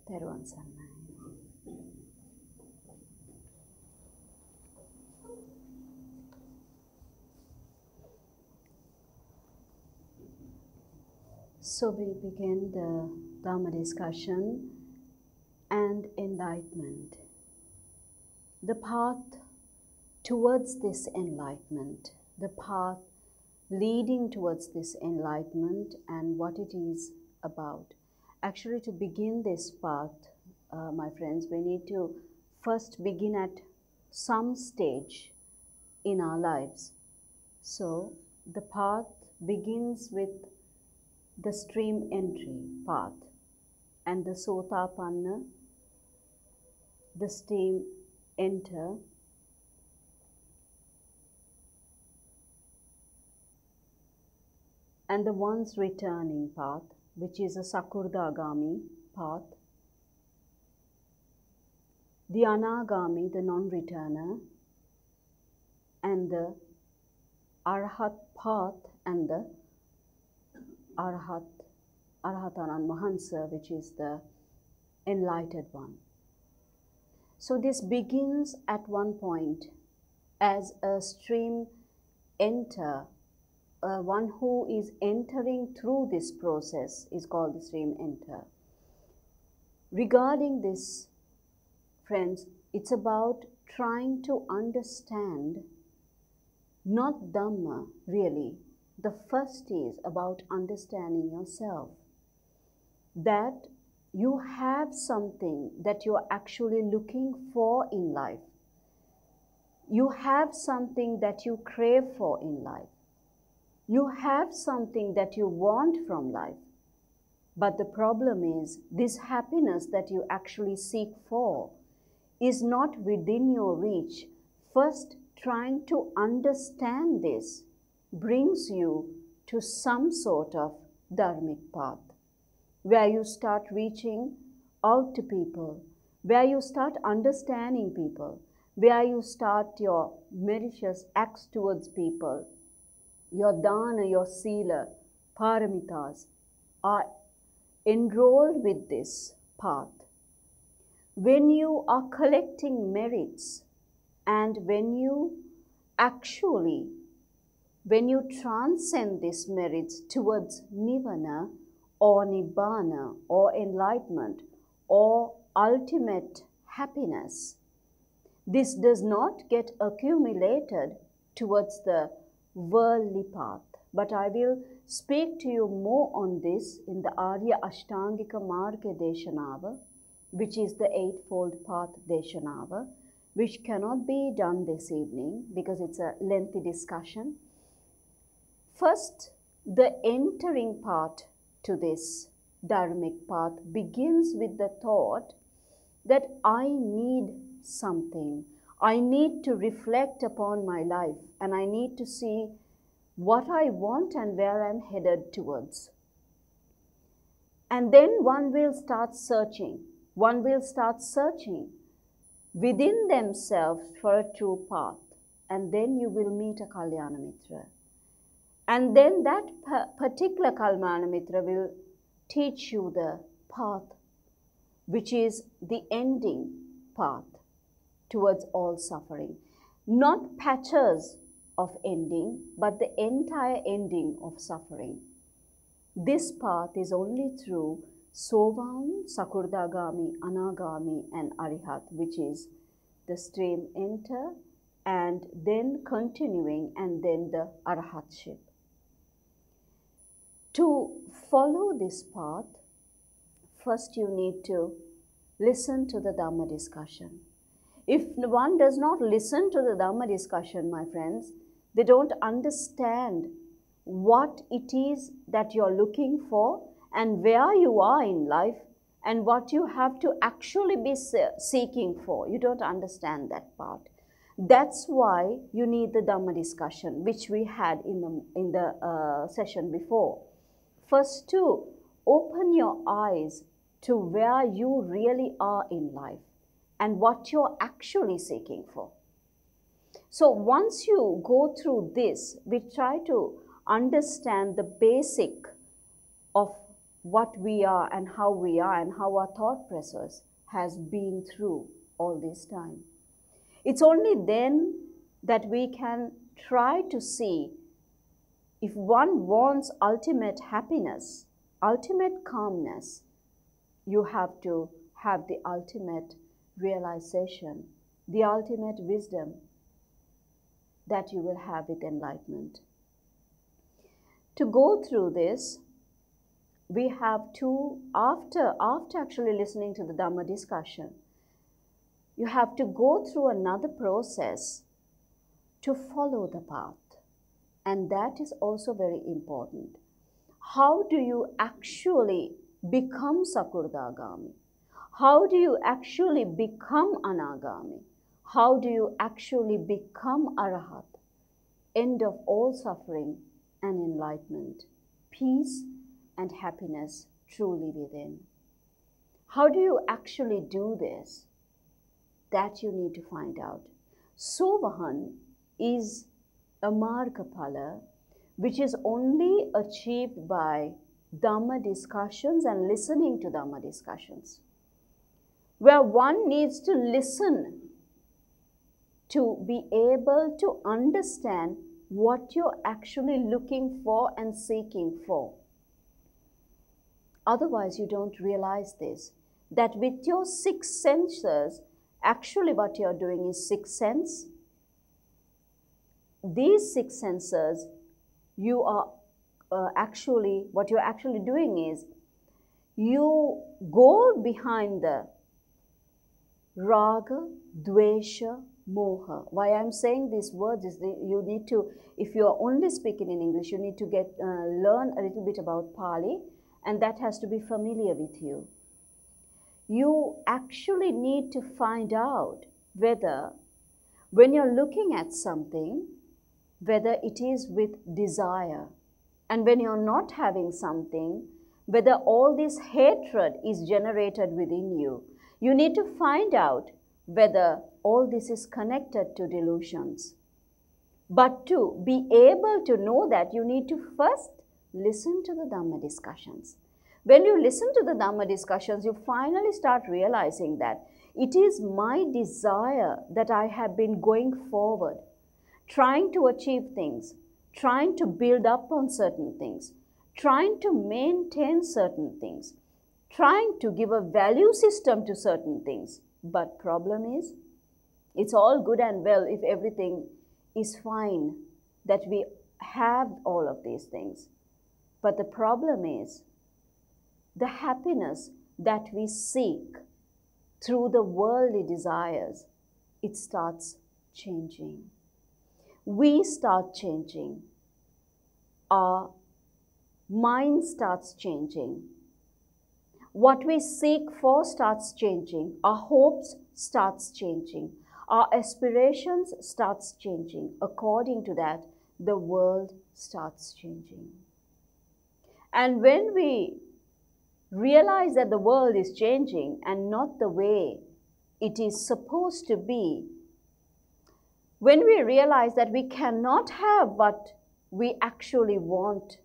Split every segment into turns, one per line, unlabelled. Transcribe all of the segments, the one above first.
Therani Sarnai. So we begin the Dharma discussion and enlightenment. The path towards this enlightenment, the path leading towards this enlightenment and what it is about. Actually, to begin this path, my friends, we need to first begin at some stage in our lives. So the path begins with the stream entry path, and the Sotapanna, the stream enter, and the once returning path, which is a Sakurdagami path, the Anagami, the non-returner, and the Arhat path, and the Arhatanan Mahansa, which is the enlightened one. So this begins at one point as a stream enter. One who is entering through this process is called the stream enter. Regarding this, friends, it's about trying to understand, not Dhamma really. The first is about understanding yourself, that you have something that you are actually looking for in life. You have something that you crave for in life. You have something that you want from life. But the problem is, this happiness that you actually seek for is not within your reach. First, trying to understand this brings you to some sort of dharmic path, where you start reaching out to people, where you start understanding people, where you start your meritorious acts towards people. Your dana, your sila, paramitas are enrolled with this path. When you are collecting merits and when you transcend these merits towards nirvana or nibbana or enlightenment or ultimate happiness, this does not get accumulated towards the worldly path. But I will speak to you more on this in the Arya Ashtangika Marga Deshanava, which is the Eightfold Path Deshanava, which cannot be done this evening because it's a lengthy discussion. First, the entering part to this dharmic path begins with the thought that I need something. I need to reflect upon my life and I need to see what I want and where I'm headed towards. And then one will start searching. One will start searching within themselves for a true path. And then you will meet a Kalyana Mitra. And then that particular Kalyana Mitra will teach you the path, which is the ending path towards all suffering. Not patches of ending, but the entire ending of suffering. This path is only through Sovan, Sakurdagami, Anagami, and Arihat, which is the stream enter, and then continuing, and then the Arhatship. To follow this path, first you need to listen to the Dhamma discussion. If one does not listen to the Dhamma discussion, my friends, they don't understand what it is that you're looking for and where you are in life and what you have to actually be seeking for. You don't understand that part. That's why you need the Dhamma discussion, which we had in the session before. First, to open your eyes to where you really are in life and what you're actually seeking for. So once you go through this, we try to understand the basic of what we are and how our thought process has been through all this time. It's only then that we can try to see if one wants ultimate happiness, ultimate calmness, you have to have the ultimate realization, the ultimate wisdom that you will have with enlightenment. To go through this, we have to, after actually listening to the Dhamma discussion, you have to go through another process to follow the path. And that is also very important. How do you actually become Sakurdagami? How do you actually become Anagami? How do you actually become Arahat? End of all suffering and enlightenment, peace and happiness truly within. How do you actually do this? That you need to find out. Sovahan is a margaphala which is only achieved by Dhamma discussions and listening to Dhamma discussions, where one needs to listen to be able to understand what you're actually looking for and seeking for. Otherwise, you don't realize this, that with your 6 senses, actually what you're doing is 6 sense. These 6 senses, you are what you're actually doing is, you go behind the raga, dvesha, moha. Why I'm saying these words is that you need to, if you are only speaking in English, you need to learn a little bit about Pali, and that has to be familiar with you. You actually need to find out whether, when you're looking at something, whether it is with desire, and when you're not having something, whether all this hatred is generated within you. You need to find out whether all this is connected to delusions. But to be able to know that, you need to first listen to the Dhamma discussions. When you listen to the Dhamma discussions, you finally start realizing that it is my desire that I have been going forward, trying to achieve things, trying to build up on certain things, trying to maintain certain things, trying to give a value system to certain things. But problem is, it's all good and well if everything is fine, that we have all of these things. But the problem is, the happiness that we seek through the worldly desires, it starts changing. We start changing. Our mind starts changing. What we seek for starts changing. Our hopes starts changing. Our aspirations starts changing. According to that, the world starts changing. And when we realize that the world is changing and not the way it is supposed to be, when we realize that we cannot have what we actually want,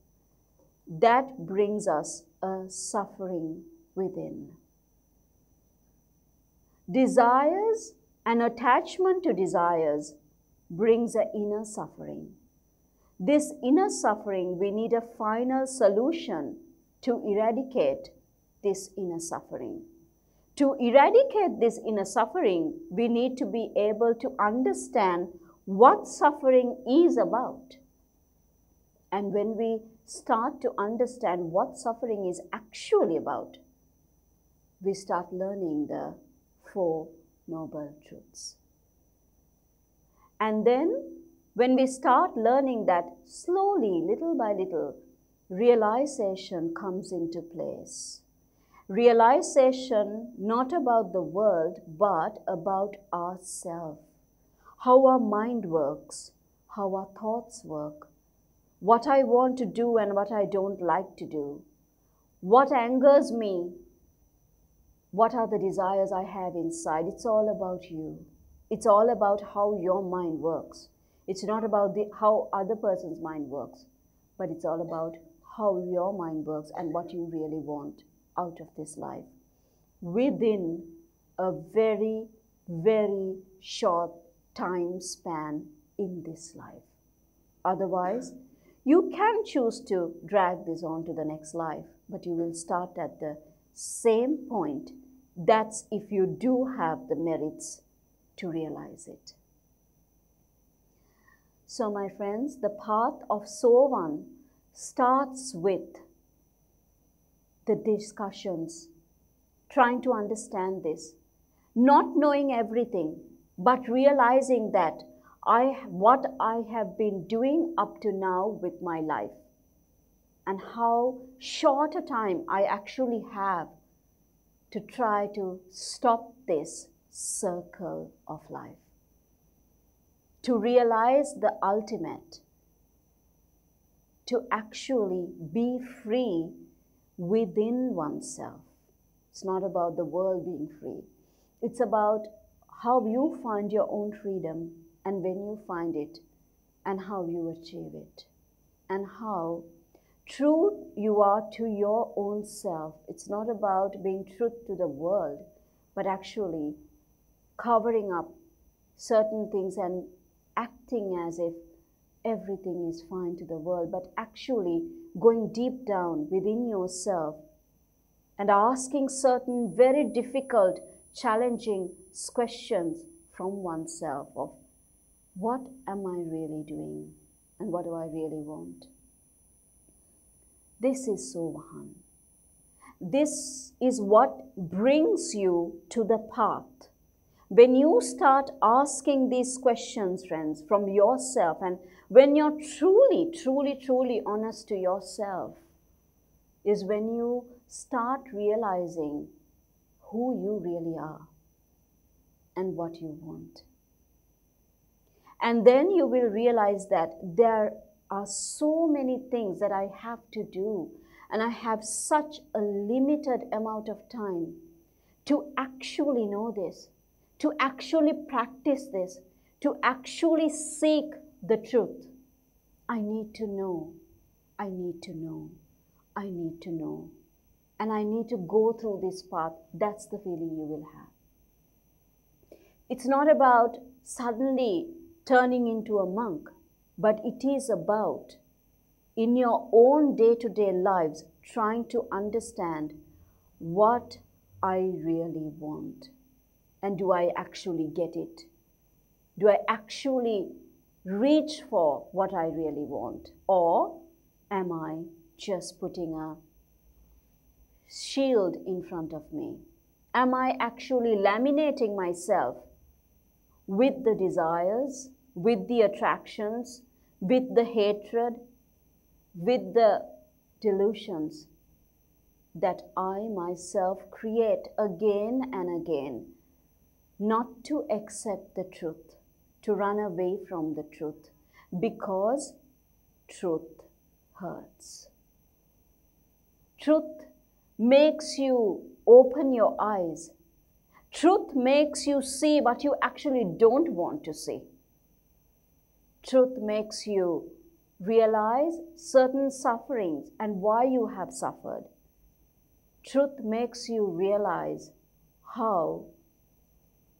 that brings us a suffering within. Desires and attachment to desires brings an inner suffering. This inner suffering, we need a final solution to eradicate this inner suffering. To eradicate this inner suffering, we need to be able to understand what suffering is about. And when we start to understand what suffering is actually about, we start learning the 4 Noble Truths. And then, when we start learning that, slowly, little by little, realization comes into place. Realization not about the world, but about ourselves. How our mind works, how our thoughts work, what I want to do and what I don't like to do, what angers me, what are the desires I have inside. It's all about you. It's all about how your mind works. It's not about how other person's mind works, but it's all about how your mind works and what you really want out of this life within a very, very short time span in this life. Otherwise, you can choose to drag this on to the next life, but you will start at the same point. That's if you do have the merits to realize it. So, my friends, the path of Sovan starts with the discussions, trying to understand this, not knowing everything, but realizing that what I have been doing up to now with my life and how short a time I actually have to try to stop this circle of life, to realize the ultimate, to actually be free within oneself. It's not about the world being free. It's about how you find your own freedom and when you find it and how you achieve it and how true you are to your own self. It's not about being true to the world, but actually covering up certain things and acting as if everything is fine to the world, but actually going deep down within yourself and asking certain very difficult, challenging questions from oneself of what am I really doing and what do I really want? This is Sovahan. This is what brings you to the path. When you start asking these questions, friends, from yourself, and when you're truly, truly, truly honest to yourself, is when you start realizing who you really are and what you want. And then you will realize that there are so many things that I have to do, and I have such a limited amount of time to actually know this, to actually practice this, to actually seek the truth. I need to know, I need to know, I need to know. And I need to go through this path. That's the feeling you will have. It's not about suddenly turning into a monk, but it is about, in your own day-to-day lives, trying to understand what I really want. And do I actually get it? Do I actually reach for what I really want? Or am I just putting a shield in front of me? Am I actually laminating myself with the desires, with the attractions, with the hatred, with the delusions that I myself create again and again, not to accept the truth, to run away from the truth, because truth hurts. Truth makes you open your eyes. Truth makes you see what you actually don't want to see. Truth makes you realize certain sufferings and why you have suffered. Truth makes you realize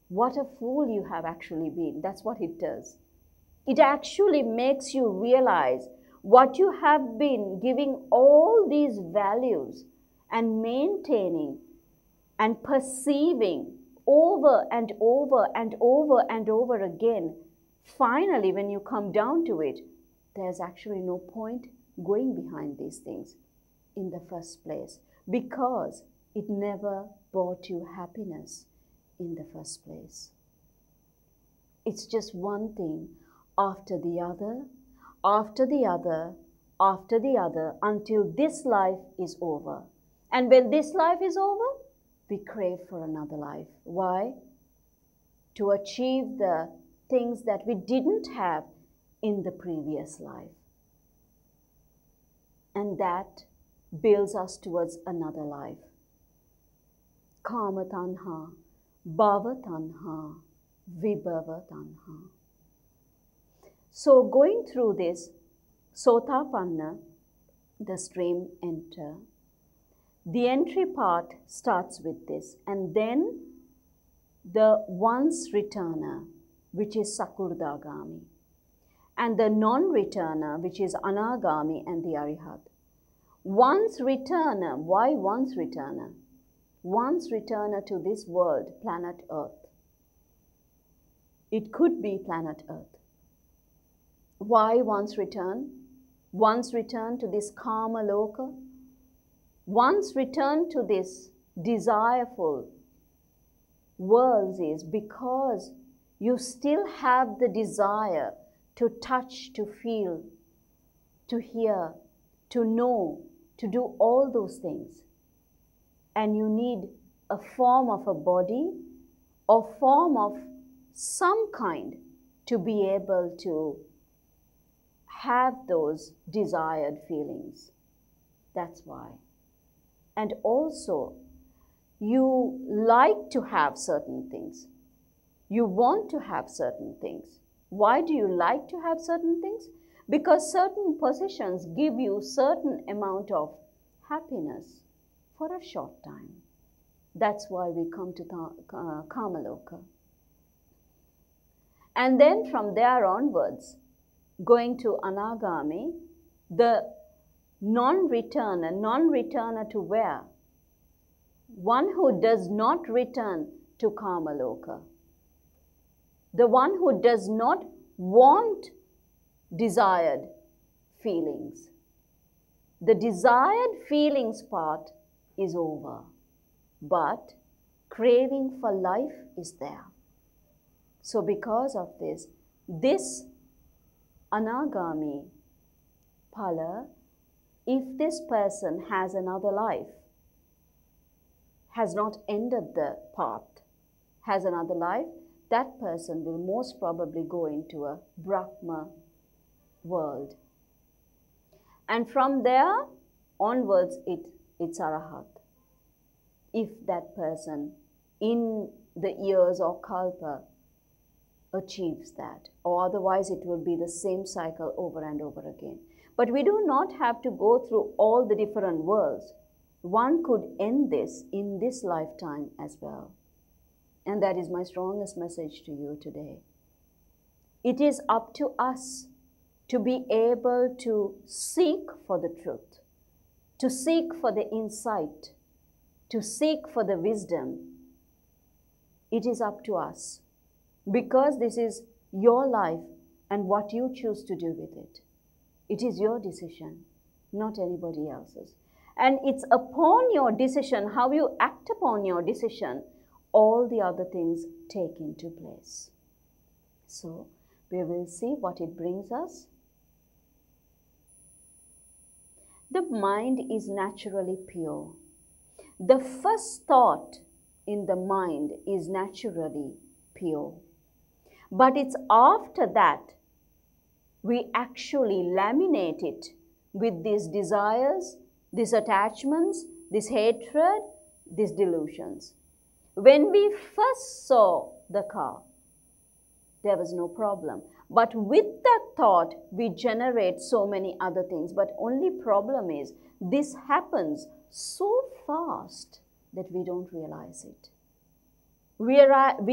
what a fool you have actually been. That's what it does. It actually makes you realize what you have been giving all these values and maintaining and perceiving over and over and over and over again. Finally, when you come down to it, there's actually no point going behind these things in the first place, because it never brought you happiness in the first place. It's just one thing after the other, after the other, after the other, until this life is over. And when this life is over, we crave for another life. Why? To achieve the things that we didn't have in the previous life. And that builds us towards another life. Kama tanha, bhava tanha, vibhava tanha. So going through this, Sotapanna the stream enter. The entry part starts with this, and then the once returner, which is Sakurdagami, and the non-returner, which is Anagami and the Arihat. Once returner, why once returner? Once returner to this world, planet Earth. It could be planet Earth. Why once return? Once return to this karma loka. Once return to this desireful worlds is because you still have the desire to touch, to feel, to hear, to know, to do all those things. And you need a form of a body or form of some kind to be able to have those desired feelings. That's why. And also, you like to have certain things. You want to have certain things. Why do you like to have certain things? Because certain positions give you certain amount of happiness for a short time. That's why we come to Kamaloka. And then from there onwards, going to Anagami, the non-returner to where? One who does not return to Kamaloka. The one who does not want desired feelings. The desired feelings part is over, but craving for life is there. So because of this, this Anagami Phala, if this person has another life, has not ended the path, has another life, that person will most probably go into a Brahma world. And from there onwards, it's Arahat. If that person in the years or kalpa achieves that, or otherwise it will be the same cycle over and over again. But we do not have to go through all the different worlds. One could end this in this lifetime as well. And that is my strongest message to you today. It is up to us to be able to seek for the truth, to seek for the insight, to seek for the wisdom. It is up to us, because this is your life and what you choose to do with it. It is your decision, not anybody else's. And it's upon your decision, how you act upon your decision, all the other things take into place. So we will see what it brings us. The mind is naturally pure. The first thought in the mind is naturally pure. But it's after that we actually laminate it with these desires, these attachments, this hatred, these delusions. When we first saw the car, there was no problem. But with that thought, we generate so many other things. But only problem is, this happens so fast that we don't realize it. We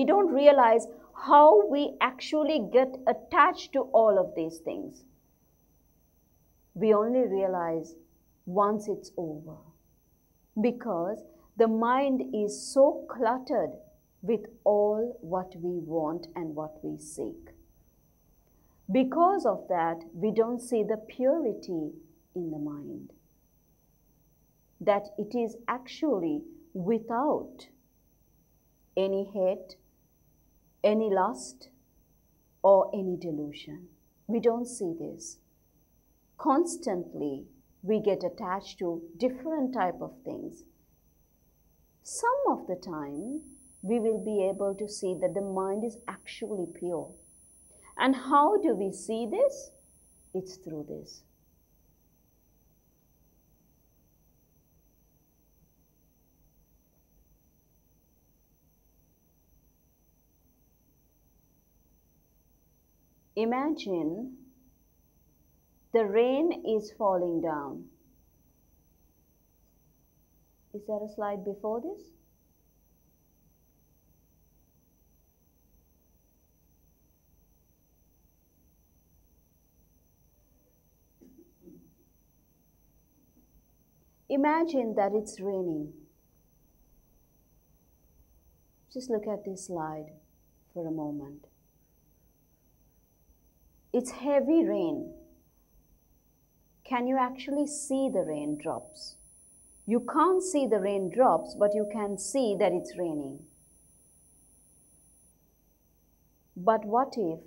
don't realize how we actually get attached to all of these things. We only realize once it's over, because the mind is so cluttered with all what we want and what we seek. Because of that, we don't see the purity in the mind, that it is actually without any hate, any lust, or any delusion. We don't see this. Constantly, we get attached to different type of things. Some of the time, we will be able to see that the mind is actually pure. And how do we see this? It's through this. Imagine the rain is falling down Is there a slide before this? Imagine that it's raining. Just look at this slide for a moment. It's heavy rain. Can you actually see the raindrops? You can't see the raindrops, but you can see that it's raining. But what if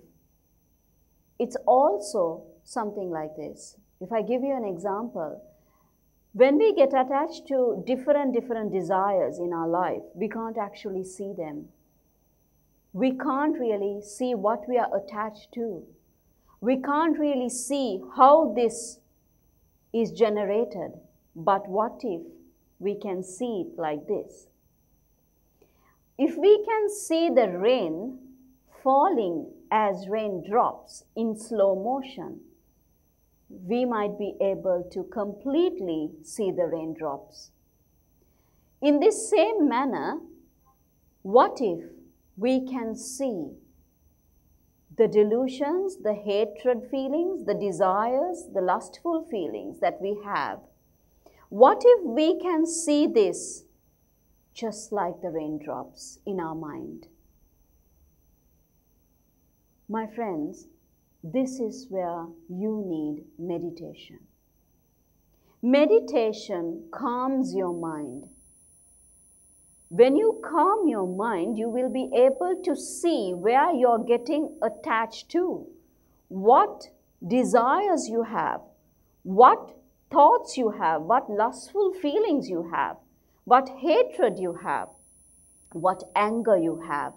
it's also something like this? If I give you an example, when we get attached to different desires in our life, we can't actually see them. We can't really see what we are attached to. We can't really see how this is generated. But what if we can see it like this? If we can see the rain falling as raindrops in slow motion, we might be able to completely see the raindrops. In this same manner, what if we can see the delusions, the hatred feelings, the desires, the lustful feelings that we have? What if we can see this just like the raindrops in our mind? My friends, this is where you need meditation. Meditation calms your mind. When you calm your mind, you will be able to see where you're getting attached to, what desires you have, what thoughts you have, what lustful feelings you have, what hatred you have, what anger you have,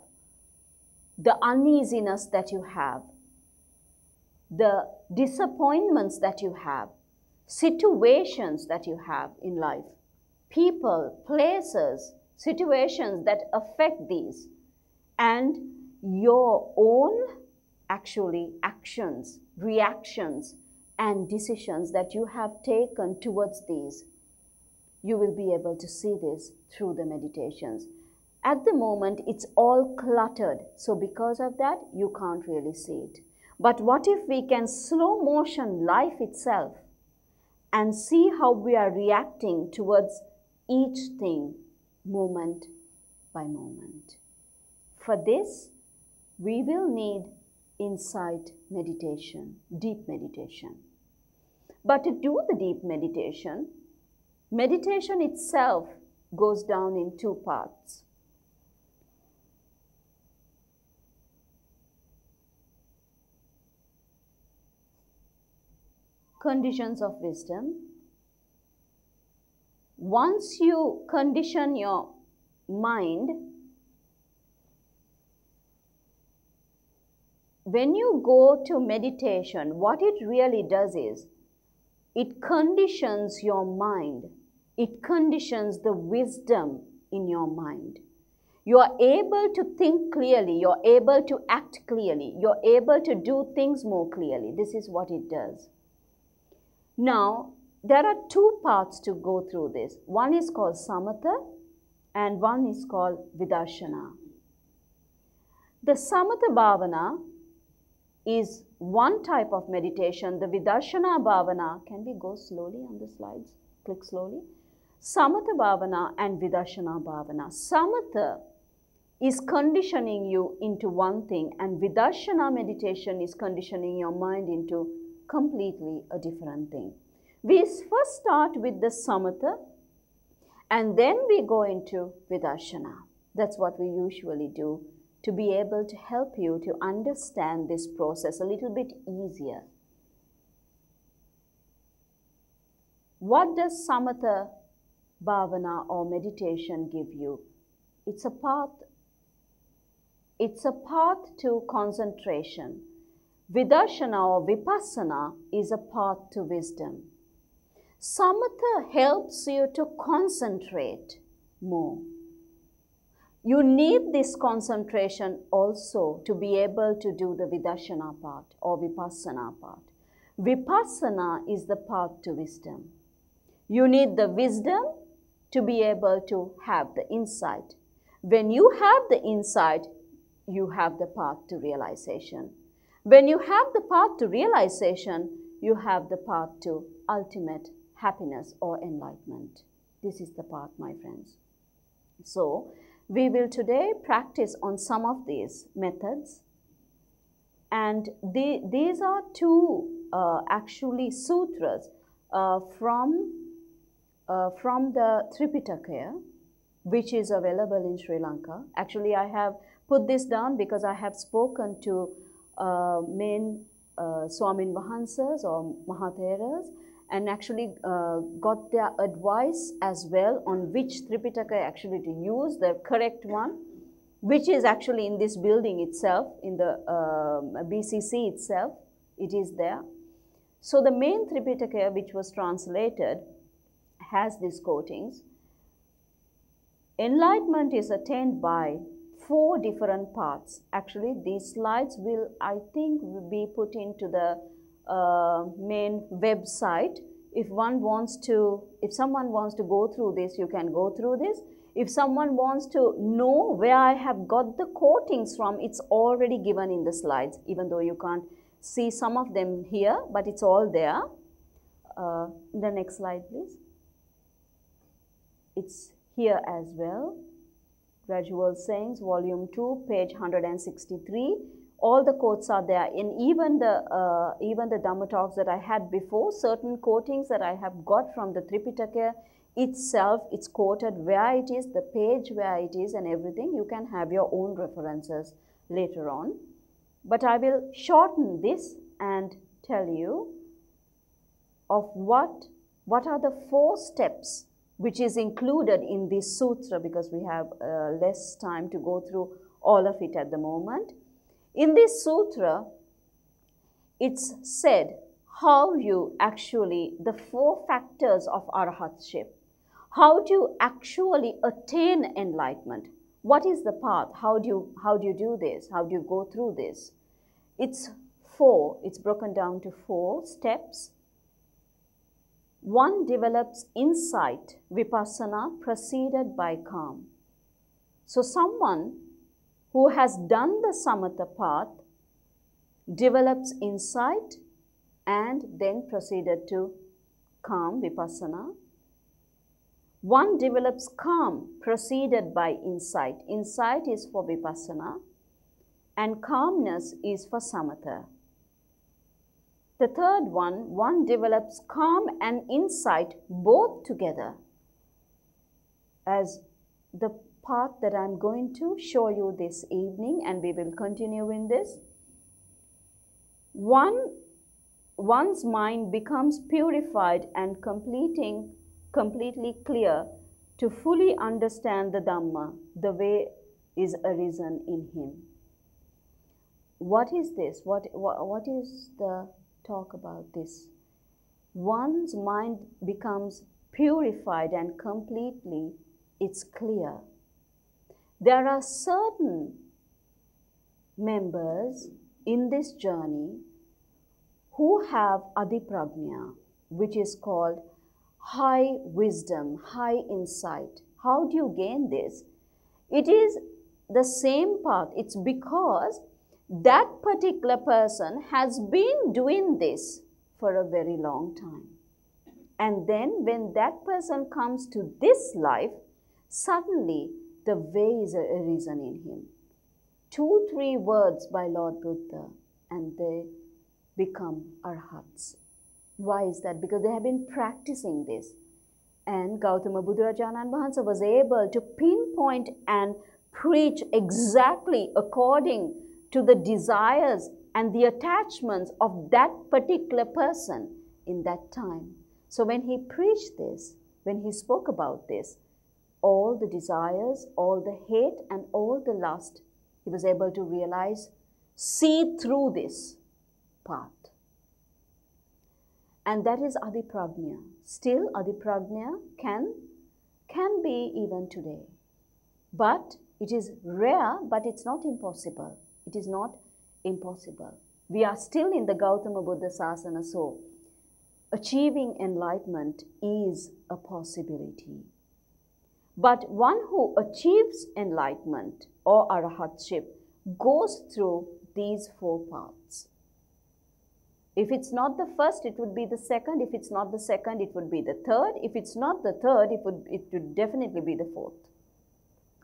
the uneasiness that you have, the disappointments that you have, situations that you have in life, people, places, situations that affect these, and your own actions, reactions, and decisions that you have taken towards these. You will be able to see this through the meditations. At the moment, it's all cluttered, so because of that, you can't really see it. But what if we can slow motion life itself and see how we are reacting towards each thing moment by moment? For this, we will need insight meditation, deep meditation. But to do the deep meditation, meditation itself goes down in two parts. Conditions of wisdom. Once you condition your mind, when you go to meditation, what it really does is, it conditions your mind. It conditions the wisdom in your mind. You are able to think clearly. You're able to act clearly. You're able to do things more clearly. This is what it does. Now, there are two parts to go through this. One is called samatha and one is called vidarshana. The samatha bhavana is one type of meditation. The vidarshana bhavana, can we go slowly on the slides? Click slowly. Samatha bhavana and vidarshana bhavana. Samatha is conditioning you into one thing, and vidarshana meditation is conditioning your mind into completely a different thing. We first start with the samatha and then we go into vidarshana. That's what we usually do to be able to help you to understand this process a little bit easier. What does samatha bhavana or meditation give you? It's a path to concentration. Vidarshana or vipassana is a path to wisdom. Samatha helps you to concentrate more. You need this concentration also to be able to do the vidarshana part or vipassana part. Vipassana is the path to wisdom. You need the wisdom to be able to have the insight. When you have the insight, you have the path to realization. When you have the path to realization, you have the path to ultimate happiness or enlightenment. This is the path, my friends. So, we will today practice on some of these methods. And these are two actually sutras from the Tripitaka, which is available in Sri Lanka. Actually, I have put this down because I have spoken to main Swamin Vahansas or Mahatheras and actually got their advice as well on which Tripitaka actually to use, the correct one, which is actually in this building itself, in the BCC itself, it is there. So the main Tripitaka, which was translated, has these quotings. Enlightenment is attained by 4 different paths. Actually, these slides will, I think, be put into the main website. If someone wants to go through this, you can go through this. If someone wants to know where I have got the quotings from, it's already given in the slides, even though you can't see some of them here, but it's all there. The next slide, please. It's here as well. Gradual Sayings, Volume 2, page 163. All the quotes are there. And even the Dhamma talks that I had before, certain quotings that I have got from the Tripitaka itself, it's quoted where it is, the page where it is and everything. You can have your own references later on. But I will shorten this and tell you of what are the 4 steps which is included in this sutra, because we have less time to go through all of it at the moment. In this sutra, it's said how you actually, the 4 factors of arhatship, how do you actually attain enlightenment? What is the path? How do you do this? How do you go through this? It's 4, it's broken down to 4 steps. 1 develops insight, vipassana, preceded by calm. So someone who has done the samatha path develops insight and then proceeded to calm, vipassana. 1 develops calm, preceded by insight. Insight is for vipassana and calmness is for samatha. The third one develops calm and insight both together, as the path that I'm going to show you this evening, and we will continue in this. One's mind becomes purified and completely clear to fully understand the Dhamma, the way is arisen in him. What is this? What is the talk about this? One's mind becomes purified and completely, it's clear. There are certain members in this journey who have adiprajna, which is called high wisdom, high insight. How do you gain this? It is the same path. It's because that particular person has been doing this for a very long time. And then when that person comes to this life, suddenly the way is arisen in him. 2-3 words by Lord Buddha and they become arhats. Why is that? Because they have been practicing this. And Gautama Buddharajanan Vahansa was able to pinpoint and preach exactly according to the desires and the attachments of that particular person in that time. So when he preached this, when he spoke about this, all the desires, all the hate and all the lust, he was able to realize, see through this path. And that is adiprajna. Still, adiprajna can be even today. But it is rare, but it's not impossible. It is not impossible. We are still in the Gautama Buddha Sasana, so achieving enlightenment is a possibility. But one who achieves enlightenment or arahatship goes through these 4 paths. If it's not the first, it would be the second. If it's not the second, it would be the third. If it's not the third, it would definitely be the fourth.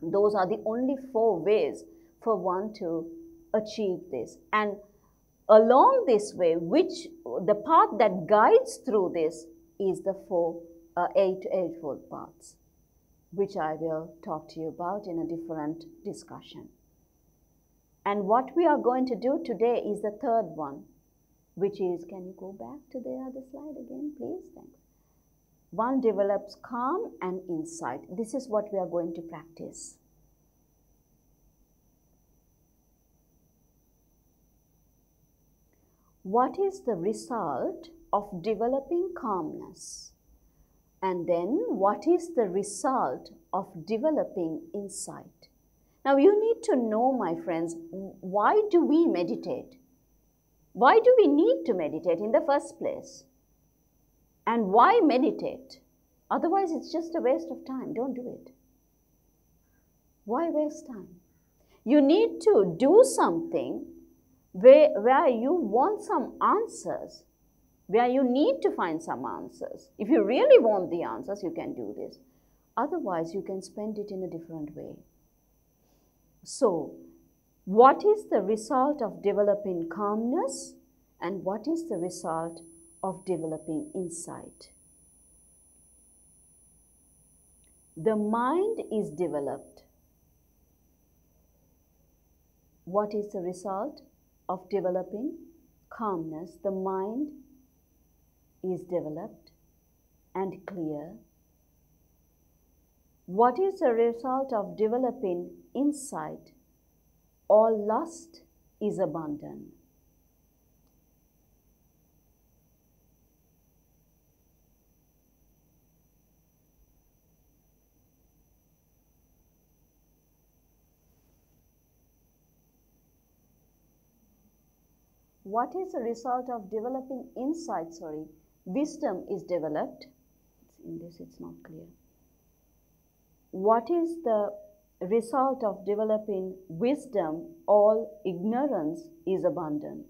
Those are the only 4 ways for one to achieve this. And along this way, the path that guides through this is the 8 paths, which I will talk to you about in a different discussion. And what we are going to do today is the third one, which is, can you go back to the other slide again, please? Thanks. One develops calm and insight. This is what we are going to practice. What is the result of developing calmness? And then, what is the result of developing insight? Now, you need to know, my friends, why do we meditate? Why do we need to meditate in the first place? And why meditate? Otherwise, it's just a waste of time. Don't do it. Why waste time? You need to do something where you want some answers, where you need to find some answers. If you really want the answers, you can do this. Otherwise, you can spend it in a different way. So, what is the result of developing calmness and what is the result of developing insight? The mind is developed. What is the result of developing calmness? The mind is developed and clear. What is the result of developing insight? All lust is abandoned. What is the result of developing insight? Wisdom is developed. In this, it's not clear. What is the result of developing wisdom? All ignorance is abandoned.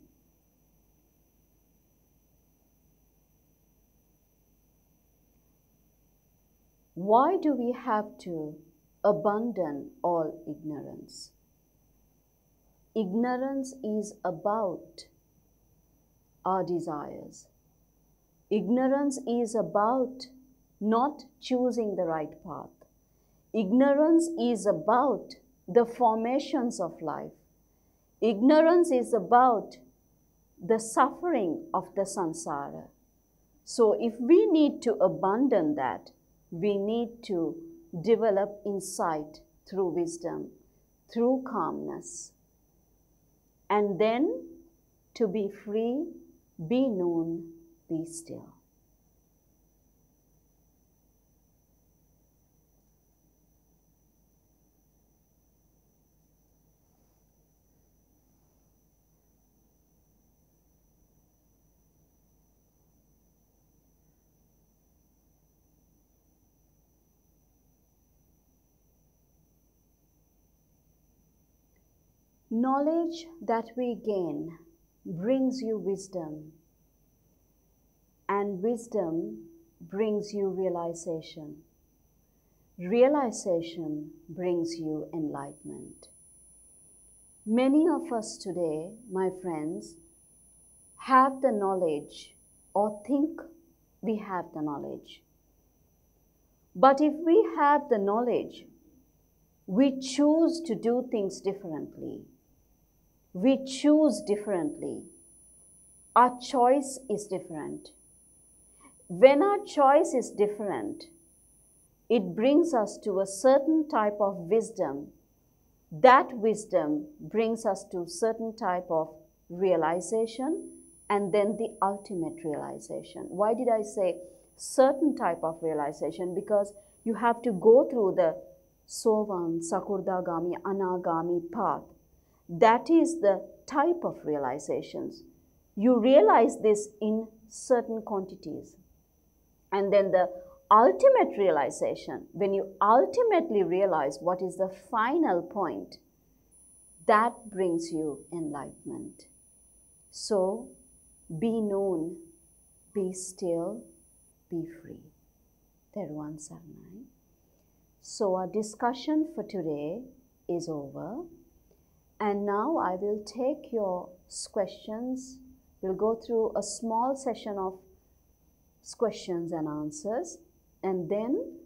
Why do we have to abandon all ignorance? Ignorance is about our desires. Ignorance is about not choosing the right path. Ignorance is about the formations of life. Ignorance is about the suffering of the samsara. So if we need to abandon that, we need to develop insight through wisdom, through calmness. And then to be free, be known, be still. Knowledge that we gain brings you wisdom, and wisdom brings you realization. Realization brings you enlightenment. Many of us today, my friends, have the knowledge or think we have the knowledge. But if we have the knowledge, we choose to do things differently. We choose differently. Our choice is different. When our choice is different, it brings us to a certain type of wisdom. That wisdom brings us to a certain type of realization and then the ultimate realization. Why did I say certain type of realization? Because you have to go through the Sovan, Sakurdagami, Anagami path. That is the type of realizations. You realize this in certain quantities. And then the ultimate realization, when you ultimately realize what is the final point, that brings you enlightenment. So, be known, be still, be free. Therani Sarnai. So our discussion for today is over. And now I will take your questions. We'll go through a small session of questions and answers. And then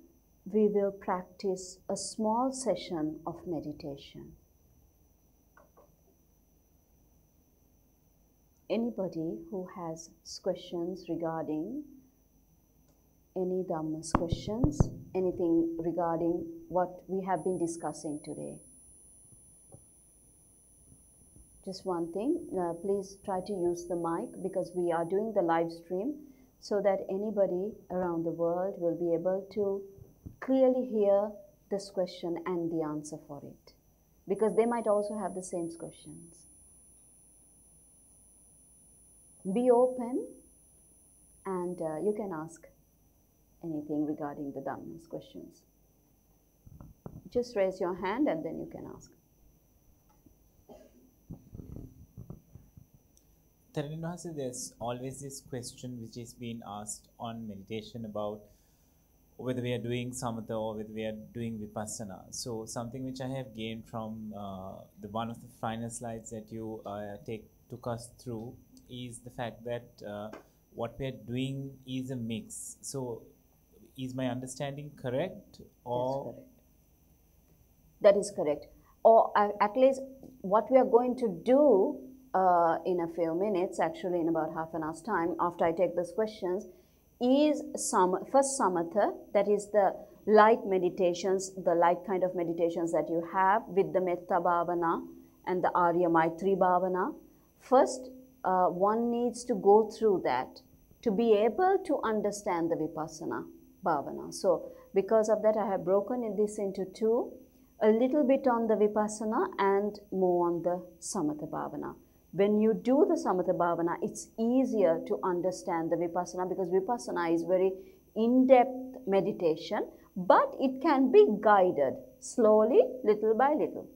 we will practice a small session of meditation. Anybody who has questions regarding any Dhamma's questions, anything regarding what we have been discussing today? Just one thing, please try to use the mic because we are doing the live stream so that anybody around the world will be able to clearly hear this question and the answer for it, because they might also have the same questions. Be open and you can ask anything regarding the Dhamma's questions. Just raise your hand and then you can ask.
Therani, there's always this question which is being asked on meditation about whether we are doing samatha or whether we are doing vipassana. So something which I have gained from the one of the final slides that you took us through is the fact that what we are doing is a mix. So is my understanding correct? Or
that is correct. Or at least what we are going to do in a few minutes, actually in about half an hour's time, after I take those questions, is first samatha, that is the light meditations, the light kind of meditations that you have with the metta bhavana and the Arya Maitri bhavana. First, one needs to go through that to be able to understand the vipassana bhavana. So because of that, I have broken this into two, a little bit on the vipassana and more on the samatha bhavana. When you do the samatha bhavana, it's easier to understand the vipassana because vipassana is very in-depth meditation, but it can be guided slowly, little by little.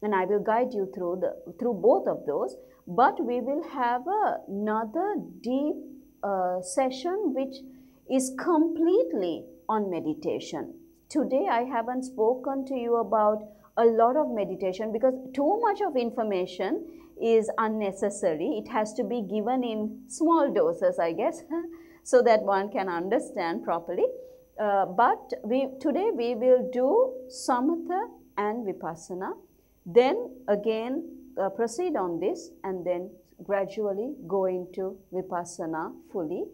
And I will guide you through both of those, but we will have another deep session which is completely on meditation. Today I haven't spoken to you about a lot of meditation because too much of information is unnecessary. It has to be given in small doses, I guess, so that one can understand properly. But today we will do samatha and vipassana, then again proceed on this and then gradually go into vipassana fully.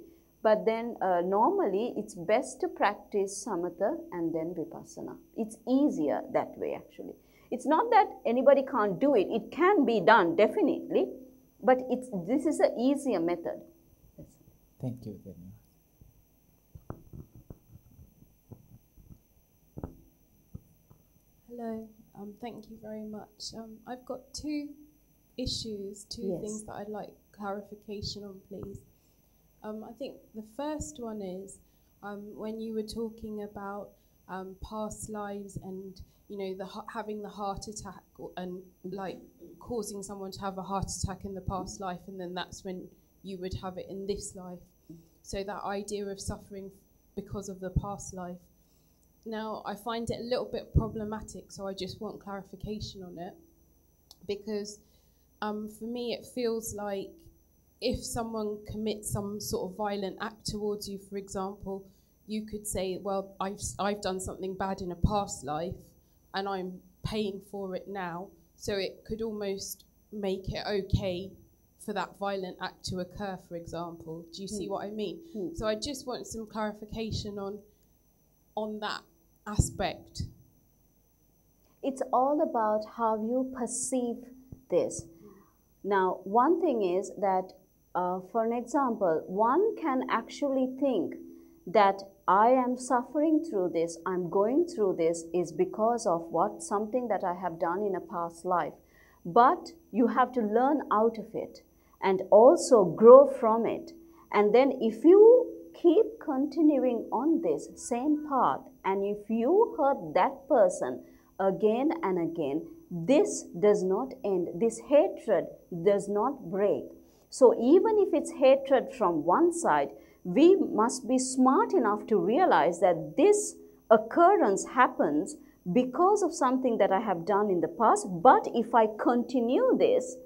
But then normally it's best to practice samatha and then vipassana. It's easier that way actually. It's not that anybody can't do it. It can be done definitely, but this is an easier method.
Thank you very much.
Hello, thank you very much. I've got two issues, two things that I'd like clarification on, please. I think the first one is when you were talking about past lives and having the heart attack and like causing someone to have a heart attack in the past life, and then that's when you would have it in this life. So that idea of suffering because of the past life. Now, I find it a little bit problematic, so I just want clarification on it. Because for me, it feels like if someone commits some sort of violent act towards you, for example, you could say, well, I've done something bad in a past life, and I'm paying for it now. So it could almost make it okay for that violent act to occur, for example. Do you see what I mean? So I just want some clarification on that aspect.
It's all about how you perceive this. Now, one thing is that, for an example, one can actually think that I am suffering through this, I'm going through this is because of something that I have done in a past life. But you have to learn out of it and also grow from it. And then if you keep continuing on this same path, and if you hurt that person again and again, this does not end. This hatred does not break. So even if it's hatred from one side, we must be smart enough to realize that this occurrence happens because of something that I have done in the past. But if I continue this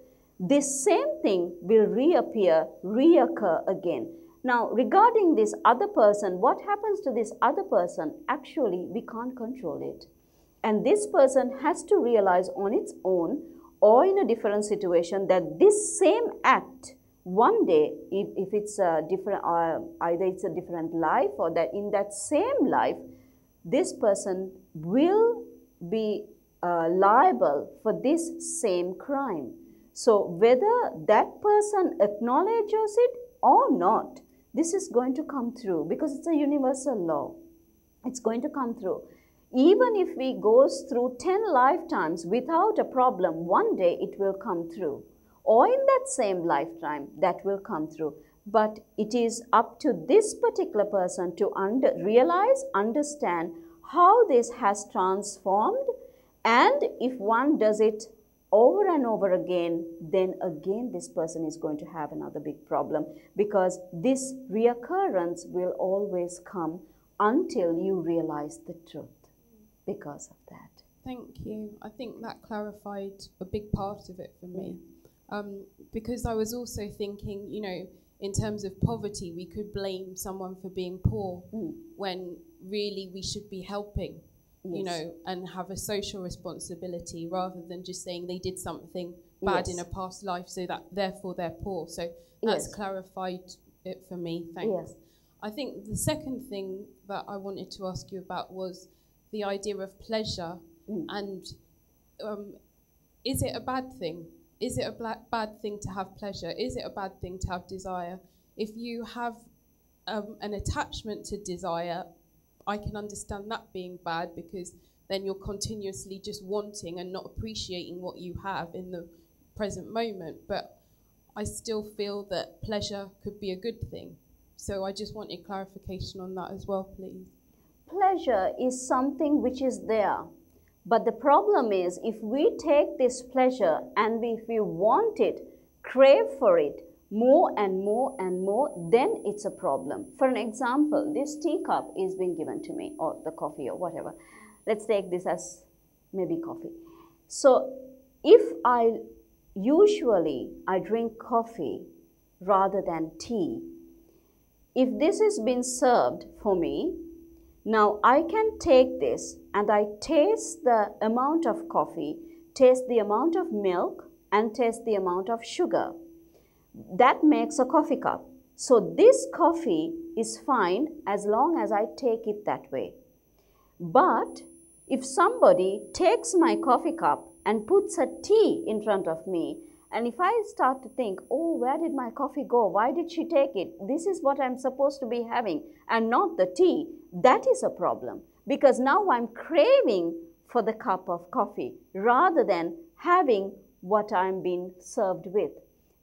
same thing will reoccur again. Now, regarding this other person, what happens to this other person? Actually, we can't control it. And this person has to realize on its own or in a different situation that this same act, one day, if it's a different, either it's a different life or that in that same life, this person will be liable for this same crime. So whether that person acknowledges it or not, this is going to come through because it's a universal law. It's going to come through. Even if we go through 10 lifetimes without a problem, one day it will come through. Or in that same lifetime, that will come through. But it is up to this particular person to realize, understand how this has transformed, and if one does it over and over again, then again this person is going to have another big problem, because this reoccurrence will always come until you realize the truth because of that.
Thank you. I think that clarified a big part of it for me. Because I was also thinking, you know, in terms of poverty, we could blame someone for being poor when really we should be helping, you know, and have a social responsibility rather than just saying they did something bad in a past life, so that therefore they're poor. So that's clarified it for me. Thanks. I think the second thing that I wanted to ask you about was the idea of pleasure, and is it a bad thing? Is it a bad thing to have pleasure? Is it a bad thing to have desire? If you have an attachment to desire, I can understand that being bad, because then you're continuously just wanting and not appreciating what you have in the present moment. But I still feel that pleasure could be a good thing. So I just wanted clarification on that as well, please.
Pleasure is something which is there. But the problem is, if we take this pleasure and if we want it, crave for it more and more and more, then it's a problem. For an example, this teacup is being given to me, or the coffee or whatever. Let's take this as maybe coffee. So if I drink coffee rather than tea, if this has been served for me, now I can take this and I taste the amount of coffee, taste the amount of milk, and taste the amount of sugar. That makes a coffee cup. So this coffee is fine as long as I take it that way. But if somebody takes my coffee cup and puts a tea in front of me, and if I start to think, oh, where did my coffee go? Why did she take it? This is what I'm supposed to be having and not the tea. That is a problem, because now I'm craving for the cup of coffee rather than having what I'm being served with.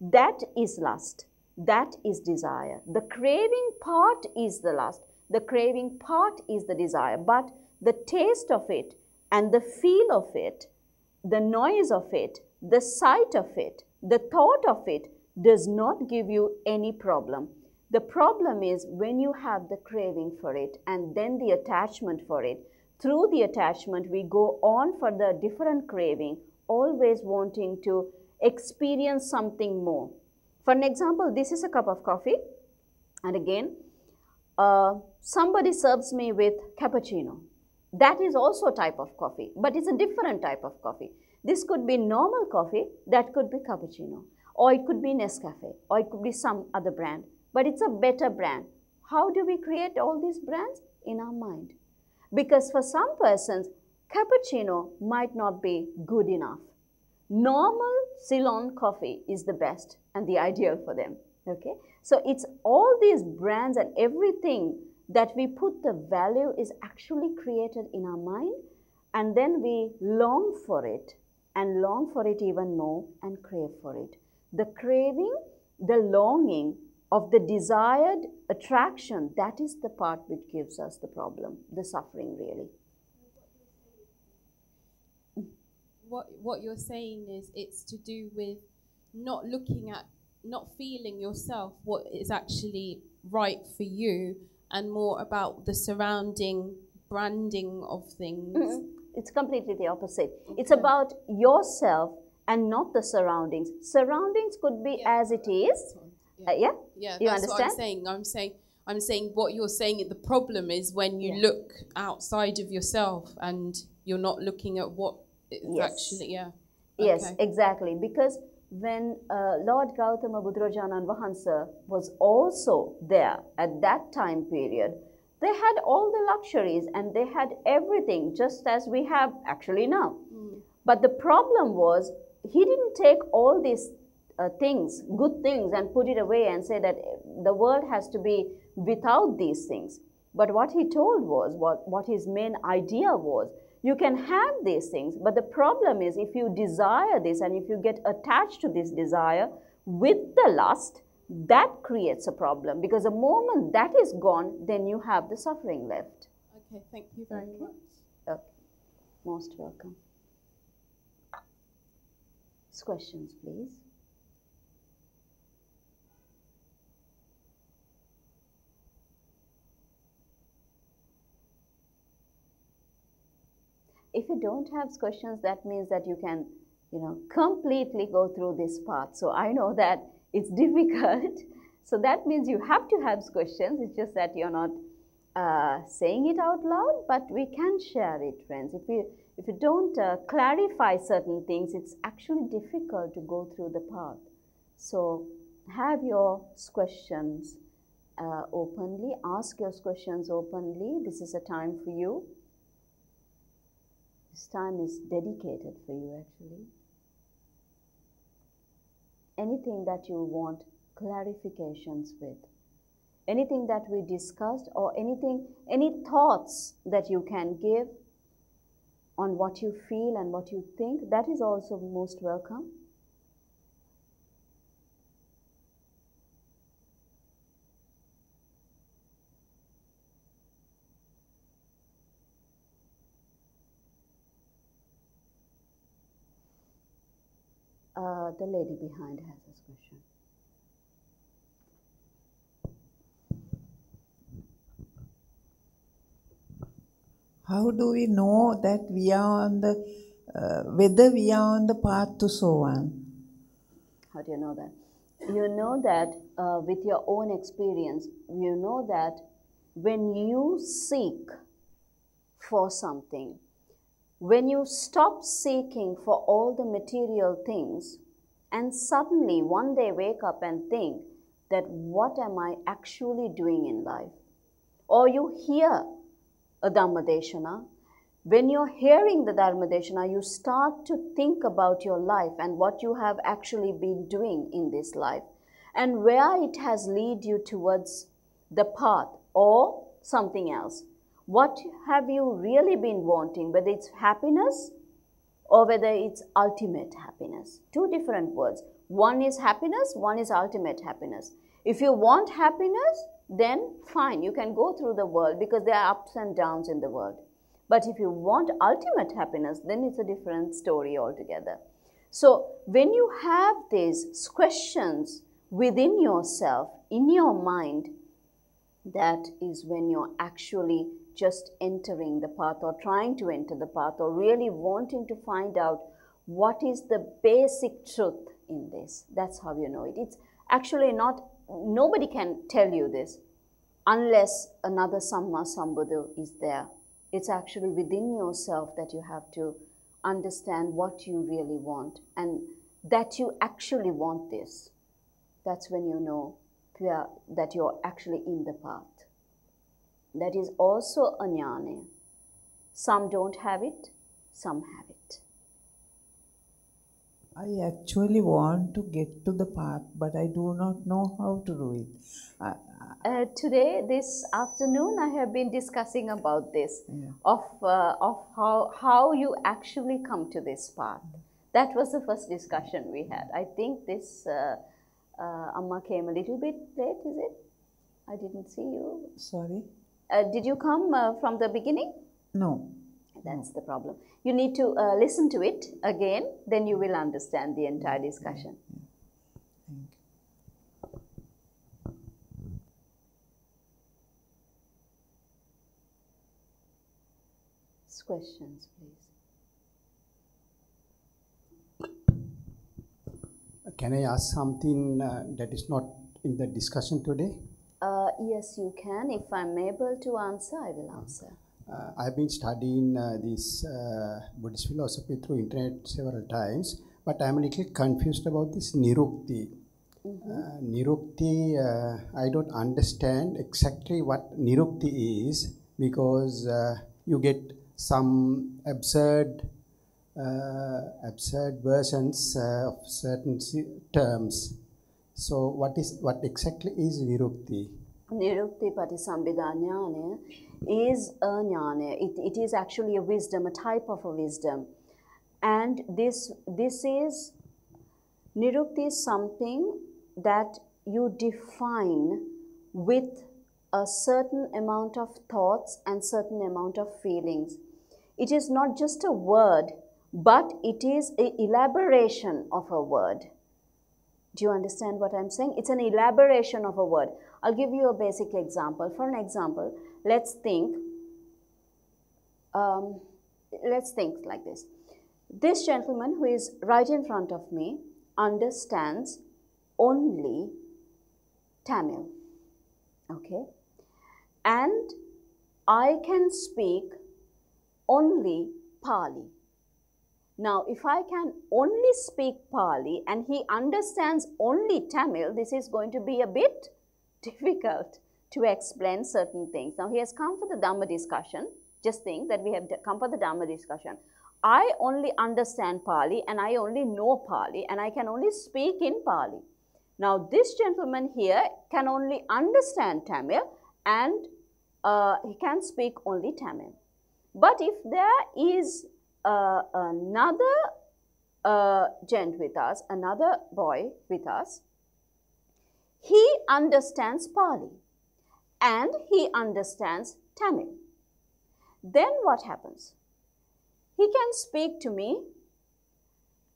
That is lust. That is desire. The craving part is the lust. The craving part is the desire. But the taste of it and the feel of it, the noise of it, the sight of it, the thought of it does not give you any problem. The problem is when you have the craving for it and then the attachment for it. Through the attachment, we go on for the different craving, always wanting to experience something more. For an example, this is a cup of coffee, and again, somebody serves me with cappuccino. That is also a type of coffee, but it's a different type of coffee. This could be normal coffee, that could be cappuccino, or it could be Nescafe, or it could be some other brand, but it's a better brand. How do we create all these brands? In our mind. Because for some persons, cappuccino might not be good enough. Normal Ceylon coffee is the best and the ideal for them. Okay? So it's all these brands and everything that we put the value is actually created in our mind, and then we long for it and long for it even more and crave for it. The craving, the longing of the desired attraction, that is the part which gives us the problem, the suffering really.
What you're saying is it's to do with not looking at, not feeling yourself what is actually right for you, and more about the surrounding branding of things.
It's completely the opposite. Okay. It's about yourself and not the surroundings. Surroundings could be as it is.
Yeah,
you
that's
understand?
what I'm saying what you're saying. The problem is when you look outside of yourself and you're not looking at what it's actually.
Yes, exactly. Because when Lord Gautama Buddhajanan Vahansa was also there at that time period, they had all the luxuries and they had everything just as we have actually now. But the problem was he didn't take all these things, good things, and put it away and say that the world has to be without these things. But what he told was, what his main idea was, you can have these things, but the problem is if you desire this and if you get attached to this desire with the lust, that creates a problem, because the moment that is gone, then you have the suffering left.
Okay, thank you very much.
Okay, most welcome. Questions, please. If you don't have questions, that means that you can, completely go through this path. So I know that it's difficult. So that means you have to have questions. It's just that you're not saying it out loud, but we can share it, friends. If you don't clarify certain things, it's actually difficult to go through the path. So have your questions openly. Ask your questions openly. This is a time for you. This time is dedicated for you, actually. Anything that you want clarifications with, anything that we discussed, or any thoughts that you can give on what you feel and what you think, that is also most welcome. The lady behind has this question.
How do we know that we are on the, whether we are on the path to Sowan?
How do you know that? You know that with your own experience, you know that when you seek for something, when you stop seeking for all the material things and suddenly one day wake up and think that what am I actually doing in life? Or you hear a Dhammadeshana. When you're hearing the Dhammadeshana, you start to think about your life and what you have actually been doing in this life and where it has led you towards the path or something else. What have you really been wanting, whether it's happiness or whether it's ultimate happiness? Two different words. One is happiness, one is ultimate happiness. If you want happiness, then fine, you can go through the world because there are ups and downs in the world. But if you want ultimate happiness, then it's a different story altogether. So when you have these questions within yourself, in your mind, that is when you're actually just entering the path or trying to enter the path or really wanting to find out what is the basic truth in this. That's how you know it. It's actually not, nobody can tell you this unless another Samma Sambuddha is there. It's actually within yourself that you have to understand what you really want and that you actually want this. That's when you know that you're actually in the path. That is also a jnana. Some don't have it, some have it.
I actually want to get to the path, but I do not know how to do it.
Today, this afternoon, I have been discussing about this, of how you actually come to this path. That was the first discussion we had. I think this Amma came a little bit late, is it? I didn't see you.
Sorry?
Did you come from the beginning?
No.
That's the problem. You need to listen to it again, then you will understand the entire discussion.
Thank you.
Questions, please.
Can I ask something that is not in the discussion today?
Yes, you can. If I'm able to answer, I will answer.
I've been studying this Buddhist philosophy through internet several times, but I'm a little confused about this nirukti. Nirukti, I don't understand exactly what nirukti is, because you get some absurd versions of certain terms. So what exactly is nirukti?
Nirukti patisambhida jnana is a jnana. It is actually a wisdom, a type of a wisdom. And this is, nirukti is something that you define with a certain amount of thoughts and certain amount of feelings. It is not just a word, but it is an elaboration of a word. Do you understand what I'm saying? It's an elaboration of a word. I'll give you a basic example. For an example, let's think like this. This gentleman who is right in front of me understands only Tamil, okay? And I can speak only Pali. Now, if I can only speak Pali and he understands only Tamil, this is going to be a bit difficult to explain certain things. Now, he has come for the Dhamma discussion. Just think that we have come for the Dhamma discussion. I only understand Pali and I only know Pali and I can only speak in Pali. Now, this gentleman here can only understand Tamil and he can speak only Tamil. But if there is another gent with us, another boy with us, he understands Pali and he understands Tamil. Then what happens? He can speak to me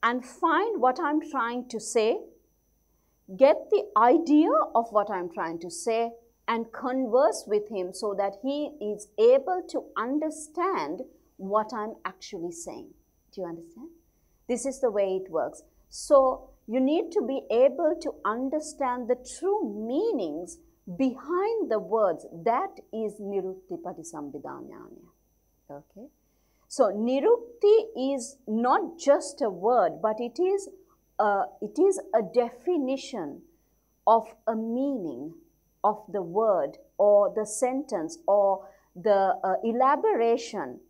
and find what I'm trying to say, get the idea of what I'm trying to say, and converse with him so that he is able to understand what I'm actually saying. Do you understand? This is the way it works. So you need to be able to understand the true meanings behind the words. That is nirukti patisambhida jnana. Okay? So nirukti is not just a word, but it is a definition of a meaning of the word or the sentence or the elaboration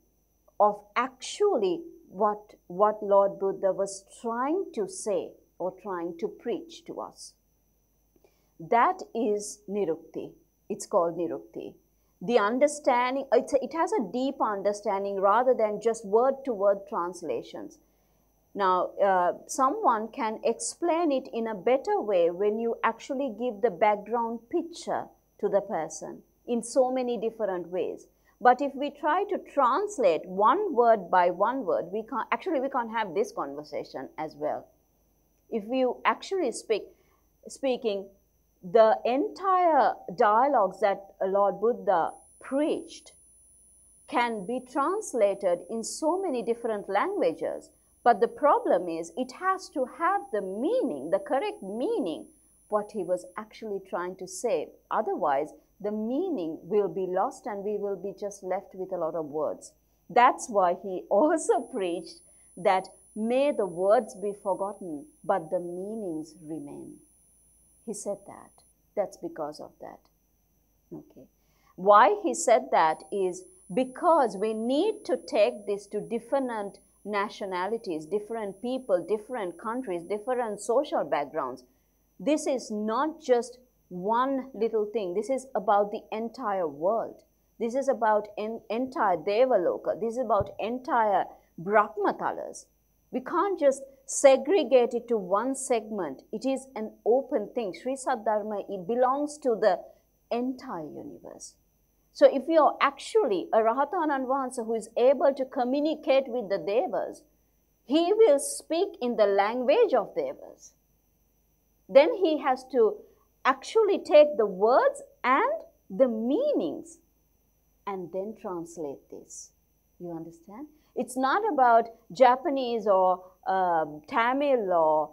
of actually what Lord Buddha was trying to say or trying to preach to us. That is nirukti. It's called nirukti. The understanding, it has a deep understanding rather than just word-to-word translations. Now, someone can explain it in a better way when you actually give the background picture to the person in so many different ways. But if we try to translate one word by one word, we can't have this conversation as well. If you actually speaking, the entire dialogues that Lord Buddha preached can be translated in so many different languages. But the problem is, it has to have the meaning, the correct meaning, what he was actually trying to say. Otherwise, the meaning will be lost and we will be just left with a lot of words. That's why he also preached that may the words be forgotten, but the meanings remain. He said that. That's because of that. Okay. Why he said that is because we need to take this to different nationalities, different people, different countries, different social backgrounds. This is not just one little thing. This is about the entire world. This is about entire Devaloka. This is about entire Brahmatalas. We can't just segregate it to one segment. It is an open thing. Sri Sathdharmaya, it belongs to the entire universe. So if you are actually a Rahatanan Vahansa who is able to communicate with the Devas, he will speak in the language of Devas. Then he has to actually take the words and the meanings and then translate this. You understand? It's not about Japanese or Tamil or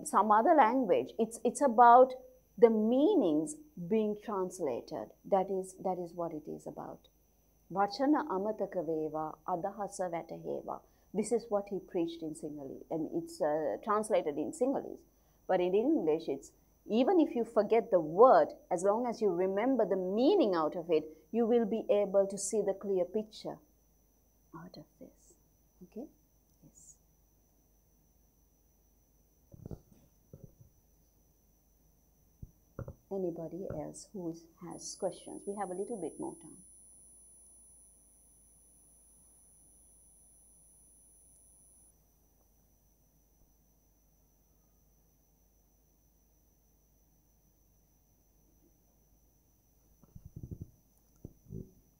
some other language. It's about the meanings being translated. That is what it is about. Vachana amataka veva adahasa vataheva. This is what he preached in Sinhalese, and it's translated in Sinhalese. But in English, it's even if you forget the word, as long as you remember the meaning out of it, you will be able to see the clear picture out of this. Okay? Yes. Anybody else who has questions? We have a little bit more time.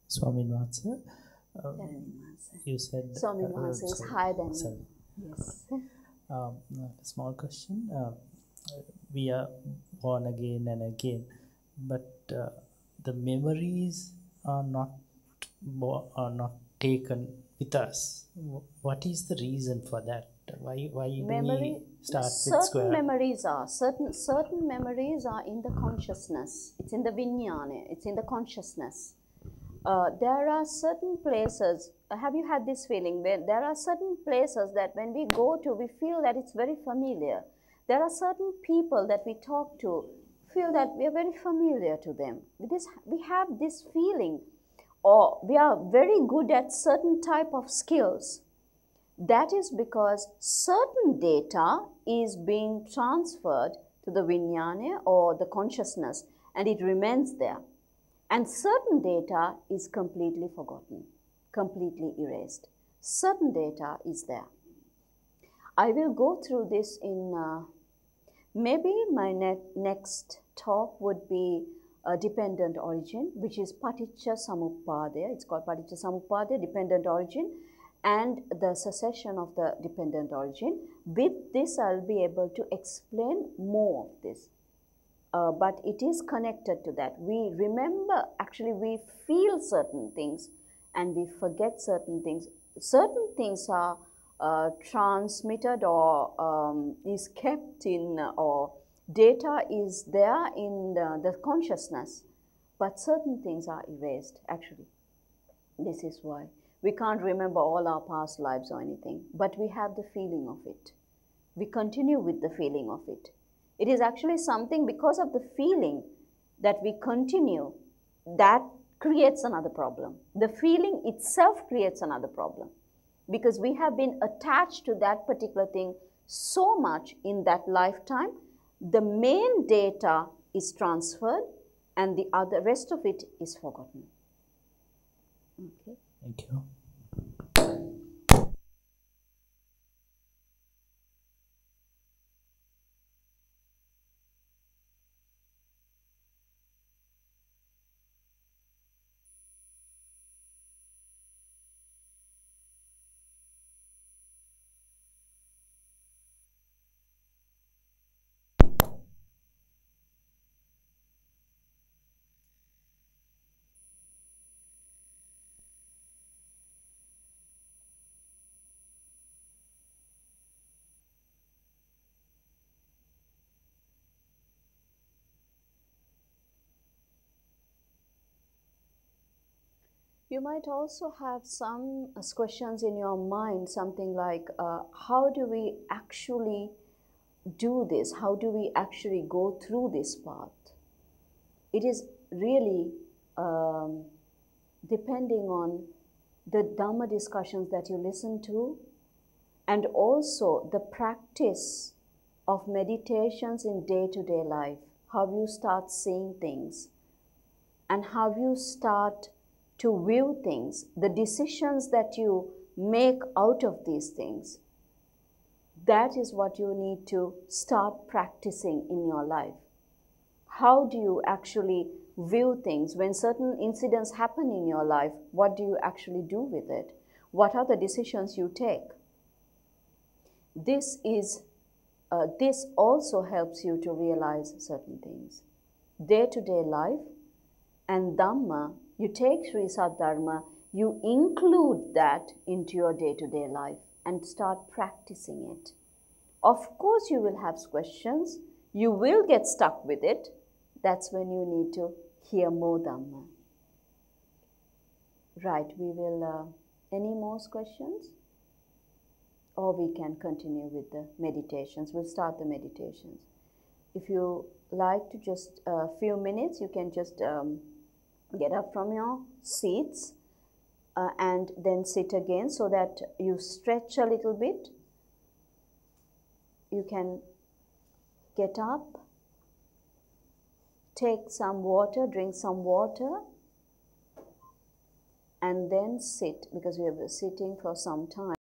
Swamin Vahansa, you said
Swamin Vahansa is higher than me. Yes.
A small question. We are born again and again, but the memories are not taken with us. What is the reason for that? Why do we start with square?
Certain memories are in the consciousness. It's in the vinyana. It's in the consciousness. There are certain places, have you had this feeling, where there are certain places that when we go to, we feel that it's very familiar. There are certain people that we talk to, feel that we are very familiar to them. We have this feeling, or we are very good at certain type of skills. That is because certain data is being transferred to the vinyana or the consciousness, and it remains there. And certain data is completely forgotten, completely erased. Certain data is there. I will go through this in, maybe my next talk would be a dependent origin, which is Paticca Samuppada. It's called Paticca Samuppada, dependent origin, and the cessation of the dependent origin. With this, I'll be able to explain more of this. But it is connected to that. We remember, actually we feel certain things and we forget certain things. Certain things are transmitted or is kept in, or data is there in the consciousness, but certain things are erased, actually. This is why. We can't remember all our past lives or anything, but we have the feeling of it. We continue with the feeling of it. It is actually something, because of the feeling that we continue, that creates another problem. The feeling itself creates another problem, because we have been attached to that particular thing so much in that lifetime. The main data is transferred and the rest of it is forgotten. Okay.
Thank you.
You might also have some questions in your mind, something like, how do we actually do this? How do we actually go through this path? It is really depending on the Dhamma discussions that you listen to, and also the practice of meditations in day-to-day life, how you start seeing things, and how you start to view things, the decisions that you make out of these things. that is what you need to start practicing in your life. How do you actually view things? When certain incidents happen in your life, what do you actually do with it? What are the decisions you take? This also helps you to realize certain things. Day-to-day life and Dhamma, you take Sri Sathdharma, you include that into your day-to-day life and start practicing it. Of course you will have questions, you will get stuck with it. That's when you need to hear more Dhamma. Right, we will, any more questions? Or we can continue with the meditations. We'll start the meditations. If you like to just a few minutes, you can just get up from your seats and then sit again so that you stretch a little bit. You can get up, take some water, drink some water, and then sit, because we have been sitting for some time.